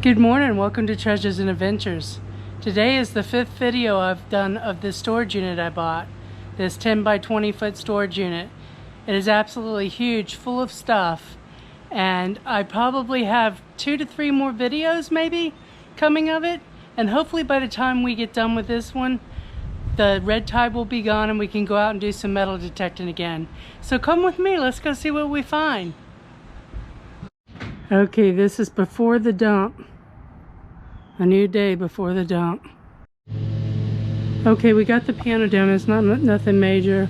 Good morning, welcome to Treasures and Adventures. Today is the 5th video I've done of this storage unit I bought. This 10 by 20 foot storage unit. It is absolutely huge, full of stuff. And I probably have 2 to 3 more videos maybe coming of it. And hopefully by the time we get done with this one, the red tide will be gone and we can go out and do some metal detecting again. So come with me, let's go see what we find. Okay, this is before the dump. A new day before the dump. Okay, we got the piano down. It's nothing major.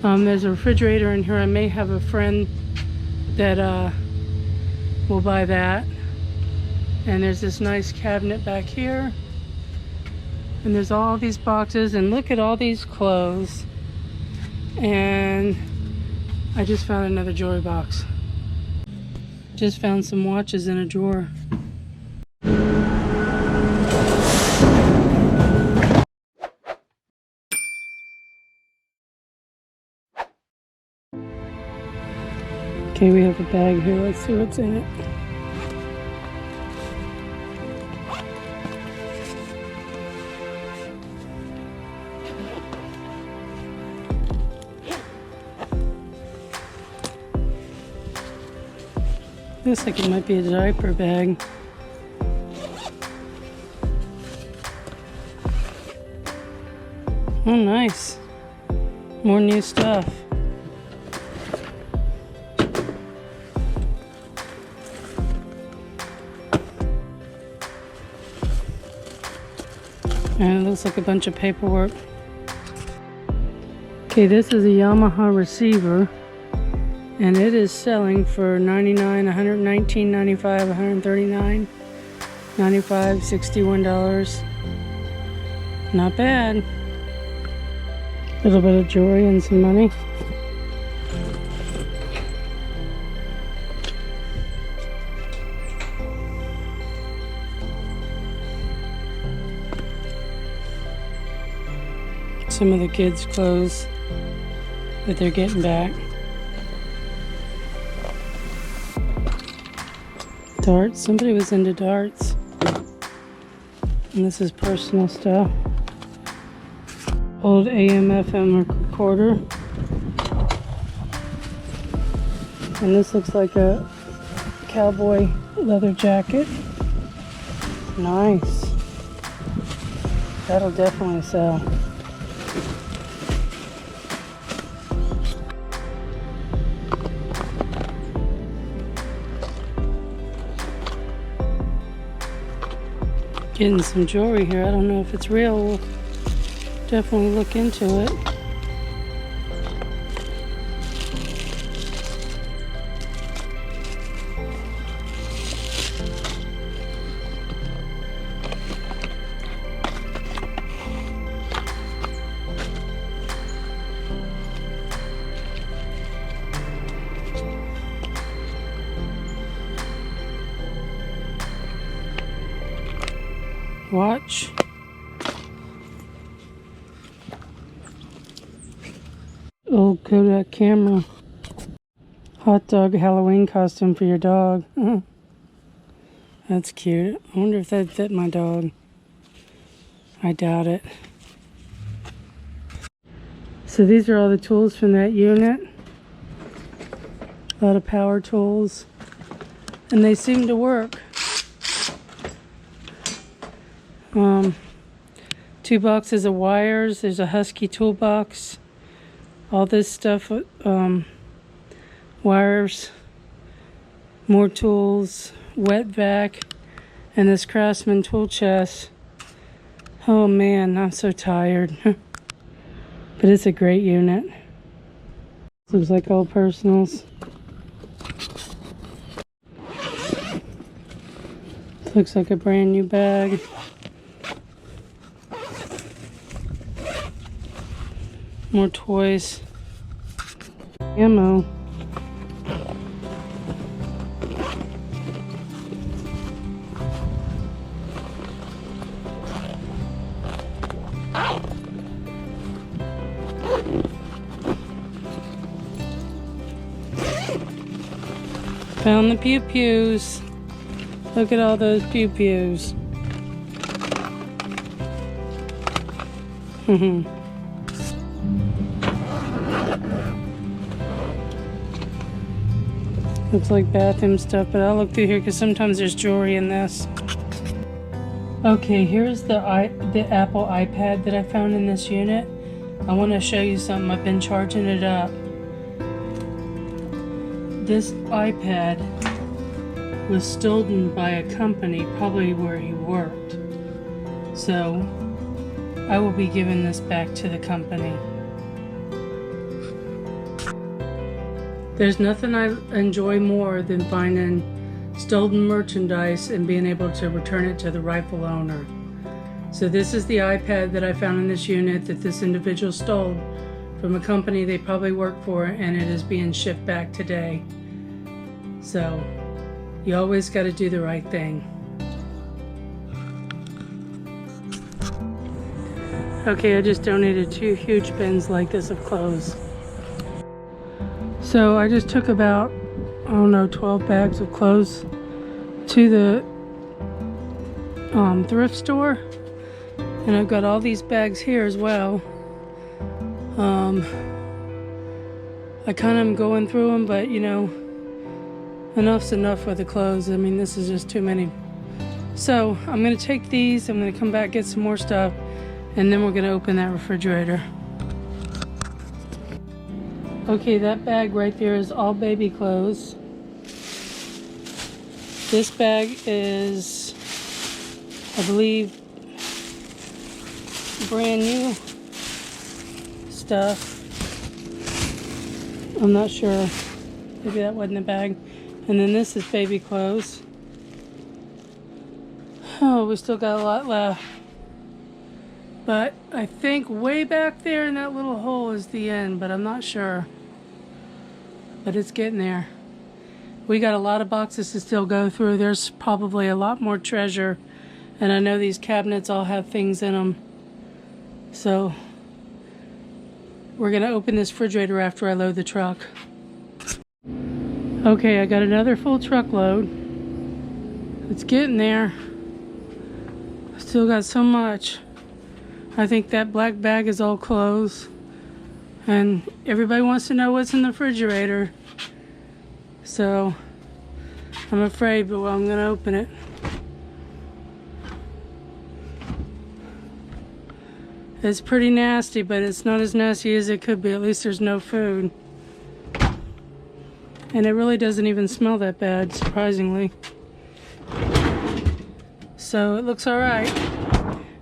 There's a refrigerator in here. I may have a friend that will buy that. And there's this nice cabinet back here. And there's all these boxes. And look at all these clothes. And I just found another jewelry box. Just found some watches in a drawer. Okay, we have a bag here. Let's see what's in it. Looks like it might be a diaper bag. Oh, nice. More new stuff. And it looks like a bunch of paperwork. Okay, this is a Yamaha receiver. And it is selling for $99, $119, $95, $139, $95, $61. Not bad. A little bit of jewelry and some money. Some of the kids' clothes that they're getting back. Darts. Somebody was into darts. And this is personal stuff. Old AM/FM recorder. And this looks like a cowboy leather jacket. Nice. That'll definitely sell. Getting some jewelry here. I don't know if it's real. We'll definitely look into it. Watch. Old Kodak camera. Hot dog Halloween costume for your dog. That's cute. I wonder if that'd fit my dog. I doubt it. So these are all the tools from that unit. A lot of power tools. And they seem to work. 2 boxes of wires. There's a Husky toolbox. All this stuff, wires, more tools, wet vac, and this Craftsman tool chest. Oh man, I'm so tired. But it's a great unit. Looks like all personals. Looks like a brand new bag. More toys. Ammo. Found the pew-pews. Look at all those pew-pews. Looks like bathroom stuff, but I'll look through here because sometimes there's jewelry in this. Okay, here's the Apple iPad that I found in this unit. I want to show you something. I've been charging it up. This iPad was stolen by a company, probably where he worked. So I will be giving this back to the company. There's nothing I enjoy more than finding stolen merchandise and being able to return it to the rightful owner. So this is the iPad that I found in this unit that this individual stole from a company they probably work for, and it is being shipped back today. So you always got to do the right thing. Okay, I just donated 2 huge bins like this of clothes. So I just took about, I don't know, 12 bags of clothes to the thrift store, and I've got all these bags here as well. I kind of am going through them, but you know, enough's enough with the clothes. I mean, this is just too many. So I'm gonna take these, I'm gonna come back, get some more stuff, and then we're gonna open that refrigerator. Okay, that bag right there is all baby clothes. This bag is, I believe, brand new stuff. I'm not sure. Maybe that wasn't a bag. And then this is baby clothes. Oh, we still got a lot left. But I think way back there in that little hole is the end, but I'm not sure. But it's getting there. We got a lot of boxes to still go through. There's probably a lot more treasure. And I know these cabinets all have things in them. So we're gonna open this refrigerator after I load the truck. Okay, I got another full truckload. It's getting there. Still got so much. I think that black bag is all clothes. And everybody wants to know what's in the refrigerator. So I'm afraid, but I'm gonna open it. It's pretty nasty, but it's not as nasty as it could be. At least there's no food. And it really doesn't even smell that bad, surprisingly. So it looks all right.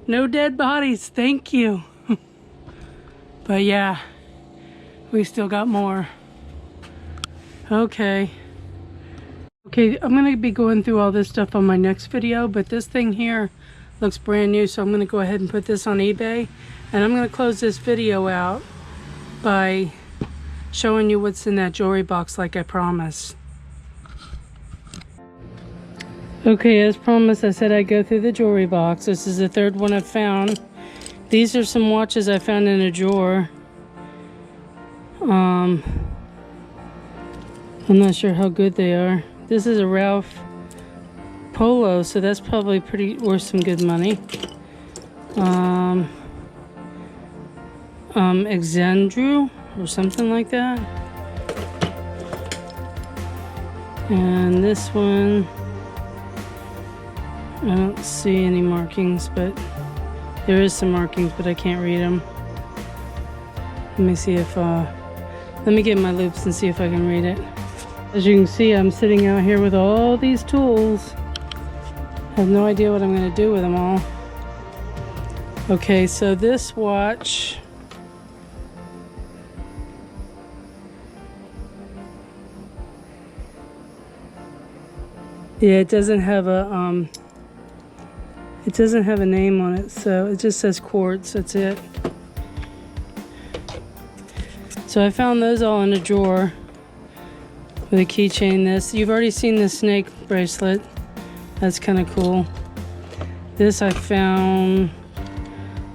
No dead bodies, thank you. But yeah, we still got more. Okay, I'm gonna be going through all this stuff on my next video, but this thing here looks brand new, so I'm gonna go ahead and put this on eBay. And I'm gonna close this video out by showing you what's in that jewelry box like I promised. Okay, as promised, I said I'd go through the jewelry box. This is the third one I've found. These are some watches I found in a drawer. I'm not sure how good they are. This is a Ralph Polo, so that's probably pretty worth some good money. Exandru or something like that. And this one, I don't see any markings, but there is some markings, but I can't read them. Let me see if, let me get my loops and see if I can read it. As you can see, I'm sitting out here with all these tools. I have no idea what I'm going to do with them all. Okay, so this watch, yeah, it doesn't have a name on it, so it just says quartz. That's it. So I found those all in a drawer with a keychain. You've already seen the snake bracelet. That's kind of cool. This I found,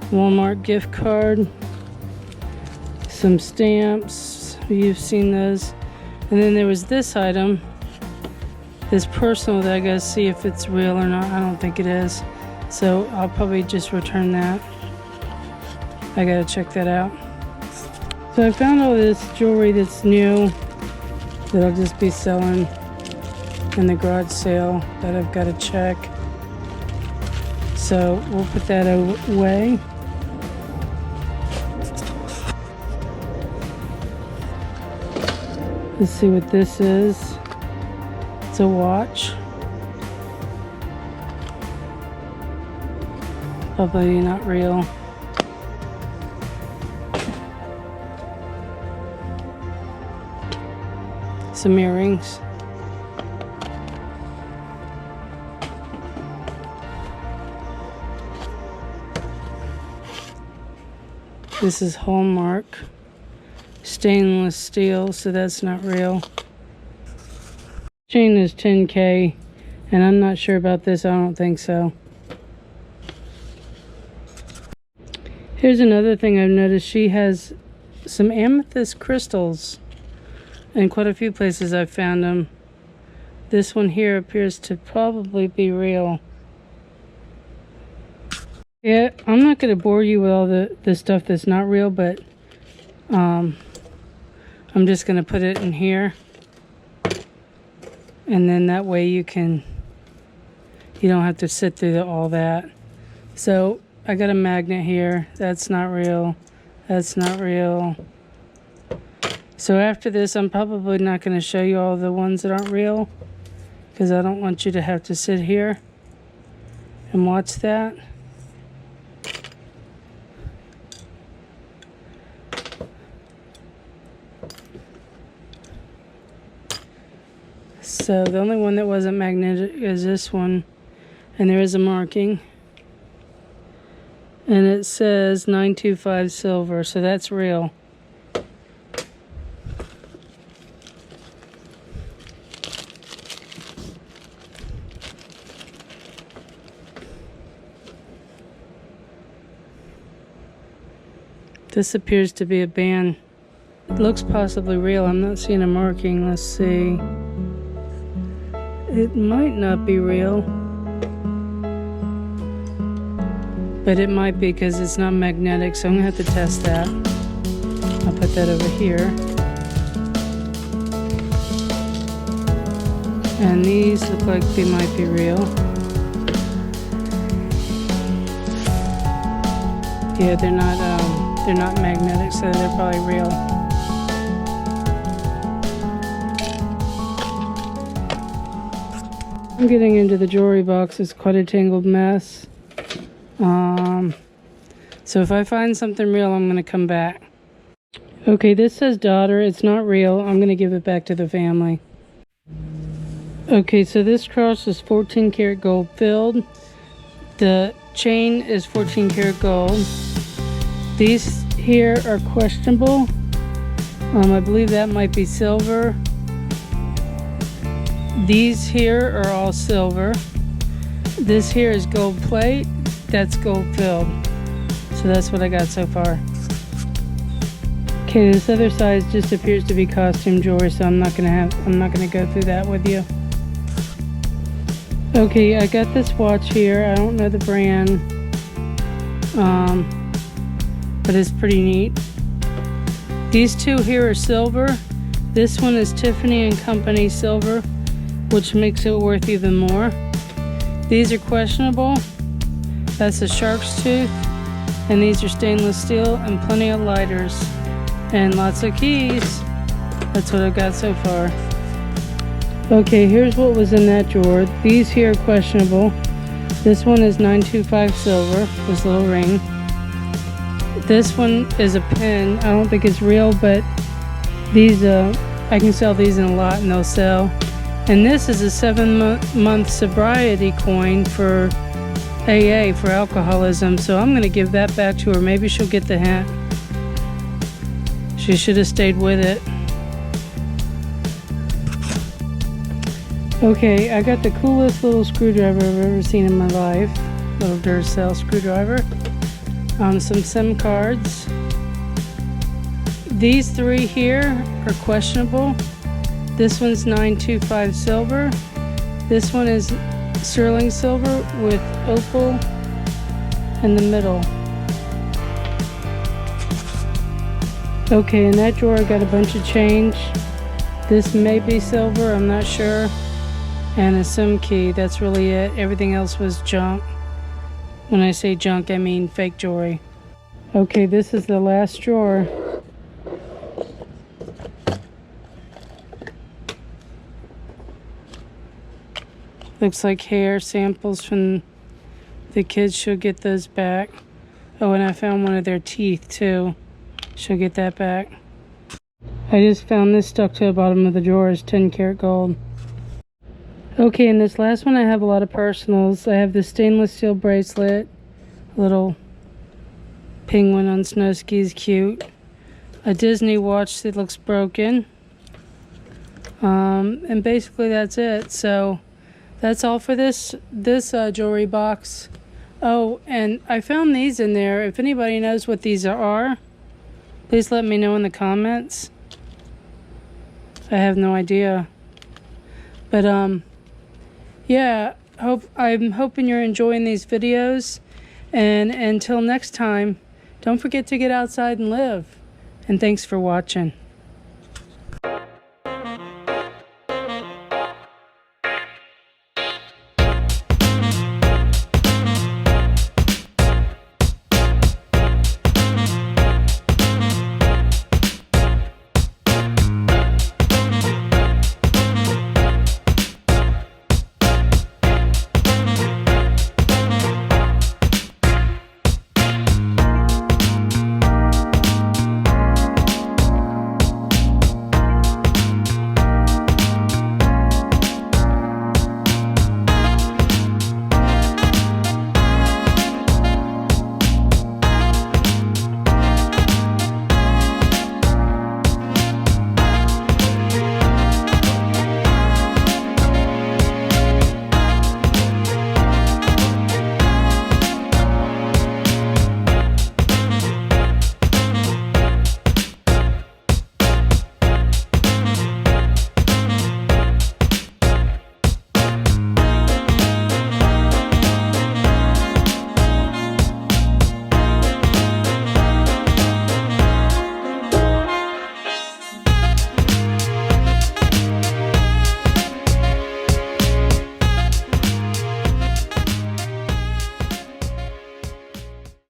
Walmart gift card, some stamps. You've seen those. And then there was this item. this personal that I gotta see if it's real or not. I don't think it is. So I'll probably just return that. I gotta check that out. So I found all this jewelry that's new that I'll just be selling in the garage sale that I've got to check. So we'll put that away. Let's see what this is. It's a watch. Probably not real. Some earrings. This is Hallmark stainless steel, so that's not real. Chain is 10K, and I'm not sure about this. I don't think so. Here's another thing I've noticed. She has some amethyst crystals. In quite a few places I've found them. This one here appears to probably be real. Yeah, I'm not going to bore you with all the stuff that's not real, but I'm just going to put it in here. And then that way you don't have to sit through all that. So I got a magnet here. That's not real. That's not real. So after this, I'm probably not going to show you all the ones that aren't real, because I don't want you to have to sit here and watch that. So the only one that wasn't magnetic is this one, and there is a marking. And it says 925 silver, so that's real. This appears to be a band. It looks possibly real. I'm not seeing a marking. Let's see. It might not be real. But it might be because it's not magnetic, so I'm going to have to test that. I'll put that over here. And these look like they might be real. Yeah, they're not magnetic, so they're probably real. I'm getting into the jewelry box. It's quite a tangled mess. So if I find something real, I'm going to come back. Okay, this says daughter. It's not real. I'm going to give it back to the family. Okay, so this cross is 14 karat gold filled. The chain is 14 karat gold. These here are questionable. I believe that might be silver. These here are all silver. This here is gold plate. That's gold filled. So that's what I got so far. Okay, this other side just appears to be costume jewelry, so I'm not gonna go through that with you. Okay, I got this watch here. I don't know the brand, but it's pretty neat. These two here are silver. This one is Tiffany & Company silver, which makes it worth even more. These are questionable. That's a shark's tooth. And these are stainless steel and plenty of lighters. And lots of keys. That's what I've got so far. Okay, here's what was in that drawer. These here are questionable. This one is 925 silver, this little ring. This one is a pin. I don't think it's real, but these, I can sell these in a lot and they'll sell. And this is a 7-month sobriety coin for AA, for alcoholism. So I'm going to give that back to her. Maybe she'll get the hint. She should have stayed with it. Okay, I got the coolest little screwdriver I've ever seen in my life. Little Duracell screwdriver. Some SIM cards. These three here are questionable. This one's 925 silver. This one is sterling silver with opal in the middle. Okay, in that drawer I got a bunch of change. This may be silver, I'm not sure. And a SIM key, that's really it. Everything else was junk. When I say junk, I mean fake jewelry. Okay, this is the last drawer. Looks like hair samples from the kids. She'll get those back. Oh, and I found one of their teeth too. She'll get that back. I just found this stuck to the bottom of the drawer. It's 10 karat gold. Okay, in this last one I have a lot of personals. I have the stainless steel bracelet. Little penguin on snow skis, cute. A Disney watch that looks broken. And basically that's it. So that's all for this jewelry box. Oh, and I found these in there. If anybody knows what these are, please let me know in the comments. I have no idea. But yeah, I'm hoping you're enjoying these videos. And until next time, don't forget to get outside and live. And thanks for watching.